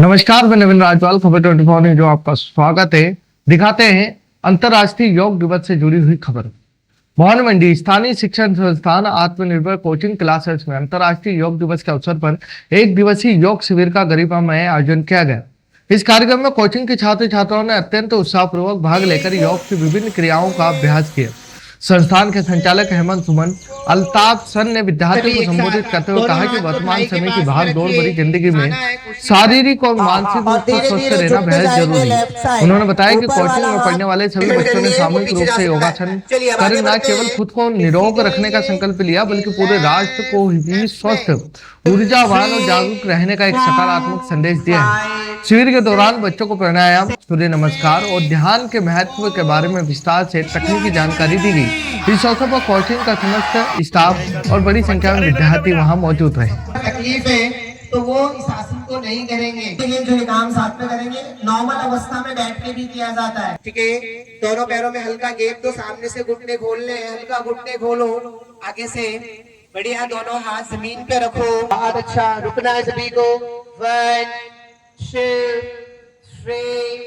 नमस्कार, मैं नवीन राजपाल, खबर 24 में जो आपका स्वागत है। दिखाते हैं अंतर्राष्ट्रीय योग दिवस से जुड़ी हुई खबर। भवन मंडी स्थानीय शिक्षण संस्थान आत्मनिर्भर कोचिंग क्लासेस में अंतर्राष्ट्रीय योग दिवस के अवसर पर एक दिवसीय योग शिविर का गरिमामय आयोजन किया गया। इस कार्यक्रम में कोचिंग के छात्र छात्राओं ने अत्यंत उत्साहपूर्वक भाग लेकर योग की विभिन्न क्रियाओं का अभ्यास किया। संस्थान के संचालक हेमंत सुमन अल्ताफ सन ने विद्यार्थियों को संबोधित करते हुए कहा कि वर्तमान समय की भाग दौड़ भरी जिंदगी में शारीरिक और मानसिक रूप से स्वस्थ रहना बेहद जरूरी है। उन्होंने बताया कि कोचिंग में पढ़ने वाले सभी बच्चों ने सामूहिक रूप से योगासन कर न केवल खुद को निरोग रखने का संकल्प लिया, बल्कि पूरे राष्ट्र को भी स्वस्थ, ऊर्जावान और जागरूक रहने का एक सकारात्मक संदेश दिया है। शिविर के दौरान बच्चों को प्राणायाम, सूर्य नमस्कार और ध्यान के महत्व के बारे में विस्तार से तकनीकी जानकारी दी गई। इस अवसर पर कोचिंग का समस्त स्टाफ और बड़ी संख्या में विद्यार्थी वहां मौजूद रहे। तकलीफ है तो वो इस आसन को नहीं करेंगे, ये जो काम साथ में करेंगे। नॉर्मल अवस्था में बैठ के भी किया जाता है, ठीक है। दोनों पैरों में हल्का गैप दो, सामने से घुटने खोल ले, हल्का घुटने खोलो, आगे से बढ़िया दोनों हाथ जमीन पे रखो। बहुत अच्छा, रुकना है सभी को। 1 2 3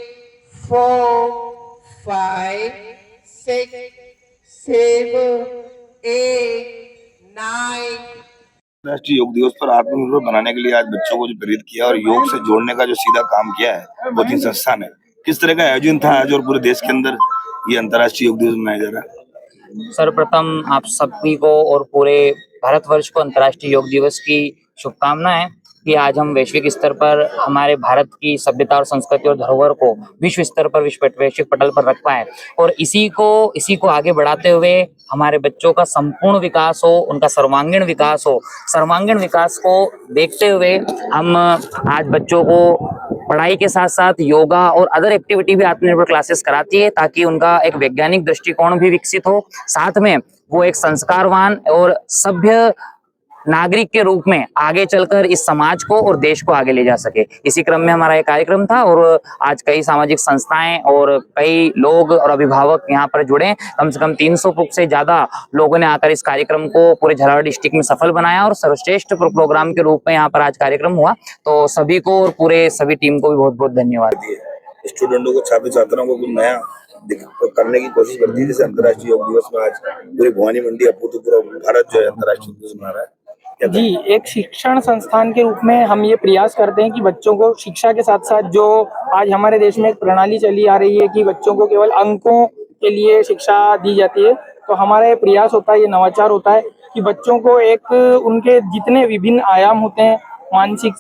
4 5 6 7 8 9। राष्ट्रीय योग दिवस पर आत्मनिर्भर बनाने के लिए आज बच्चों को जो प्रेरित किया और योग से जोड़ने का जो सीधा काम किया है कोचिंग संस्था ने, किस तरह का आयोजन था आज और पूरे देश के अंदर ये अंतर्राष्ट्रीय योग दिवस मनाया जा रहा है? सर्वप्रथम आप सभी को और पूरे भारतवर्ष को अंतर्राष्ट्रीय योग दिवस की शुभकामनाएं कि आज हम वैश्विक स्तर पर हमारे भारत की सभ्यता और संस्कृति और धरोहर को विश्व स्तर पर वैश्विक पटल पर रख पाए और इसी को आगे बढ़ाते हुए हमारे बच्चों का संपूर्ण विकास हो, उनका सर्वांगीण विकास हो। सर्वांगीण विकास को देखते हुए हम आज बच्चों को पढ़ाई के साथ साथ योगा और अदर एक्टिविटी भी आत्मनिर्भर क्लासेस कराती है, ताकि उनका एक वैज्ञानिक दृष्टिकोण भी विकसित हो, साथ में वो एक संस्कारवान और सभ्य नागरिक के रूप में आगे चलकर इस समाज को और देश को आगे ले जा सके। इसी क्रम में हमारा एक कार्यक्रम था और आज कई सामाजिक संस्थाएं और कई लोग और अभिभावक यहाँ पर जुड़े। कम से कम 300 से ज्यादा लोगों ने आकर इस कार्यक्रम को पूरे झालावाड़ डिस्ट्रिक्ट में सफल बनाया और सर्वश्रेष्ठ प्रोग्राम के रूप में यहाँ पर आज कार्यक्रम हुआ। तो सभी को और पूरे सभी टीम को भी बहुत बहुत धन्यवाद। स्टूडेंटों को, छात्र छात्राओं को कुछ नया करने की कोशिश करती है, जैसे अंतर्राष्ट्रीय योग दिवस में आज पूरी भवानी मंडी अभूतपूर्व भारत जो है अंतर्राष्ट्रीय दिवस मना रहा है। जी, एक शिक्षण संस्थान के रूप में हम ये प्रयास करते हैं कि बच्चों को शिक्षा के साथ साथ जो आज हमारे देश में एक प्रणाली चली आ रही है कि बच्चों को केवल अंकों के लिए शिक्षा दी जाती है, तो हमारा ये प्रयास होता है, ये नवाचार होता है कि बच्चों को एक उनके जितने विभिन्न आयाम होते हैं, मानसिक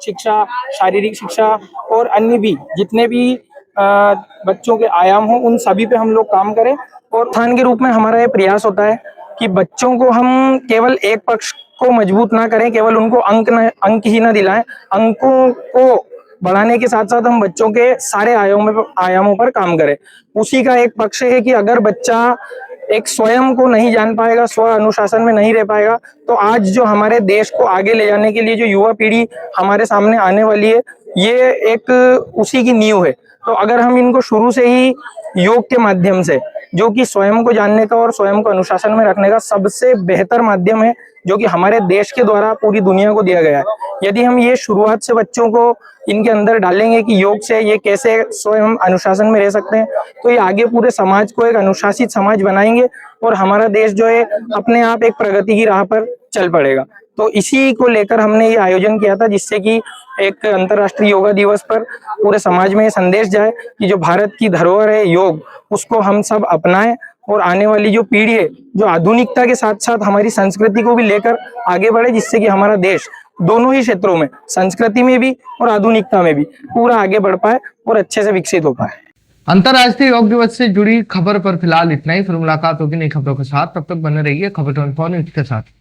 शिक्षा, शारीरिक शिक्षा और अन्य भी जितने भी बच्चों के आयाम हो, उन सभी पे हम लोग काम करें। और स्थान के रूप में हमारा ये प्रयास होता है कि बच्चों को हम केवल एक पक्ष को मजबूत ना करें, केवल उनको अंक ही ना दिलाएं, अंकों को बढ़ाने के साथ साथ हम बच्चों के सारे आयामों पर काम करें। उसी का एक पक्ष है कि अगर बच्चा एक स्वयं को नहीं जान पाएगा, स्व अनुशासन में नहीं रह पाएगा, तो आज जो हमारे देश को आगे ले जाने के लिए जो युवा पीढ़ी हमारे सामने आने वाली है, ये एक उसी की नींव है। तो अगर हम इनको शुरू से ही योग के माध्यम से, जो कि स्वयं को जानने का और स्वयं को अनुशासन में रखने का सबसे बेहतर माध्यम है, जो कि हमारे देश के द्वारा पूरी दुनिया को दिया गया है, यदि हम ये शुरुआत से बच्चों को इनके अंदर डालेंगे कि योग से ये कैसे स्वयं अनुशासन में रह सकते हैं, तो ये आगे पूरे समाज को एक अनुशासित समाज बनाएंगे और हमारा देश जो है अपने आप एक प्रगति की राह पर चल पड़ेगा। तो इसी को लेकर हमने ये आयोजन किया था, जिससे कि एक अंतर्राष्ट्रीय योगा दिवस पर पूरे समाज में ये संदेश जाए कि जो भारत की धरोहर है योग, उसको हम सब अपनाएं और आने वाली जो पीढ़ी है, जो आधुनिकता के साथ साथ हमारी संस्कृति को भी लेकर आगे बढ़े, जिससे कि हमारा देश दोनों ही क्षेत्रों में, संस्कृति में भी और आधुनिकता में भी पूरा आगे बढ़ पाए और अच्छे से विकसित हो पाए। अंतर्राष्ट्रीय योग दिवस से जुड़ी खबर पर फिलहाल इतना ही। फिर मुलाकात होगी नई खबरों के साथ, तब तक बने रहिए खबर 24 न्यूज के साथ।